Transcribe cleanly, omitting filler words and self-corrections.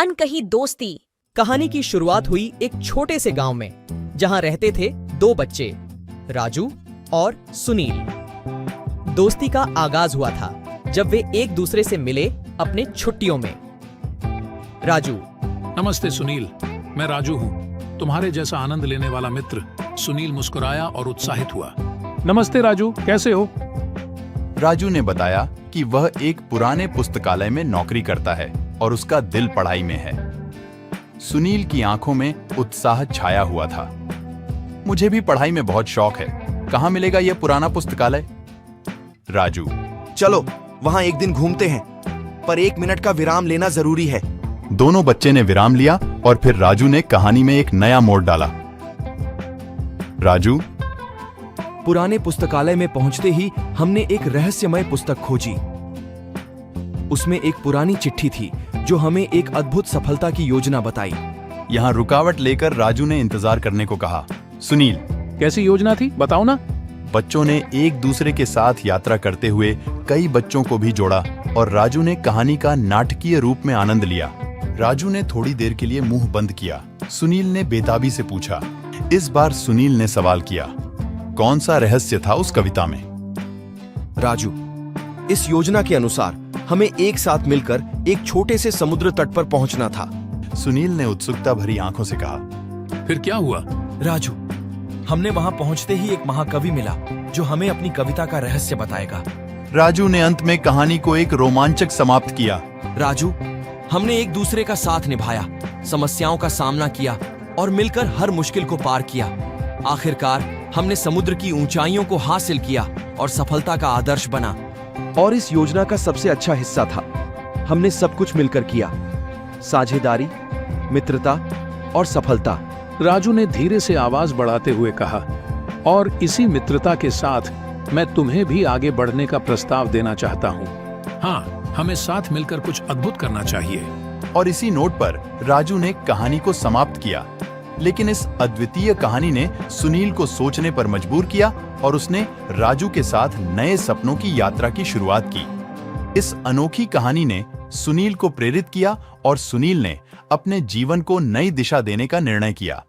अनकही दोस्ती। कहानी की शुरुआत हुई एक छोटे से गांव में, जहां रहते थे दो बच्चे, राजू और सुनील। दोस्ती का आगाज हुआ था जब वे एक दूसरे से मिले अपने छुट्टियों में। राजू: नमस्ते सुनील, मैं राजू हूँ, तुम्हारे जैसा आनंद लेने वाला मित्र। सुनील मुस्कुराया और उत्साहित हुआ। नमस्ते राजू, कैसे हो? राजू ने बताया कि वह एक पुराने पुस्तकालय में नौकरी करता है और उसका दिल पढ़ाई में है। सुनील की आंखों में उत्साह छाया हुआ था। मुझे भी पढ़ाई में बहुत शौक है, कहाँ मिलेगा यह पुराना पुस्तकालय? राजू: चलो वहां एक दिन घूमते हैं, पर 1 मिनट का विराम लेना जरूरी है। दोनों बच्चे ने विराम लिया और फिर राजू ने कहानी में एक नया मोड़ डाला। राजू: पुराने पुस्तकालय में पहुंचते ही हमने एक रहस्यमय पुस्तक खोजी। उसमें एक पुरानी चिट्ठी थी जो हमें एक अद्भुत सफलता की योजना बताई। यहाँ रुकावट लेकर राजू ने इंतजार करने को कहा। सुनील: कैसी योजना थी, बताओ ना। बच्चों ने एक दूसरे के साथ यात्रा करते हुए कई बच्चों को भी जोड़ा और राजू ने कहानी का नाटकीय रूप में आनंद लिया। राजू ने थोड़ी देर के लिए मुंह बंद किया। सुनील ने बेताबी से पूछा। इस बार सुनील ने सवाल किया, कौन सा रहस्य था उस कविता में? राजू, इस योजना के अनुसार हमें एक साथ मिलकर एक छोटे से समुद्र तट पर पहुंचना था। सुनील ने उत्सुकता भरी आंखों से कहा। फिर क्या हुआ? राजू, हमने वहां पहुंचते ही एक महाकवि मिला जो हमें अपनी कविता का रहस्य बताएगा। राजू ने अंत में कहानी को एक रोमांचक समाप्त किया। राजू, हमने एक दूसरे का साथ निभाया, समस्याओं का सामना किया और मिलकर हर मुश्किल को पार किया। आखिरकार हमने समुद्र की ऊंचाइयों को हासिल किया और सफलता का आदर्श बना। और इस योजना का सबसे अच्छा हिस्सा था, हमने सब कुछ मिलकर किया, साझेदारी, मित्रता और सफलता। राजू ने धीरे से आवाज बढ़ाते हुए कहा, और इसी मित्रता के साथ मैं तुम्हें भी आगे बढ़ने का प्रस्ताव देना चाहता हूँ। हाँ, हमें साथ मिलकर कुछ अद्भुत करना चाहिए। और इसी नोट पर राजू ने कहानी को समाप्त किया। लेकिन इस अद्वितीय कहानी ने सुनील को सोचने पर मजबूर किया और उसने राजू के साथ नए सपनों की यात्रा की शुरुआत की। इस अनोखी कहानी ने सुनील को प्रेरित किया और सुनील ने अपने जीवन को नई दिशा देने का निर्णय किया।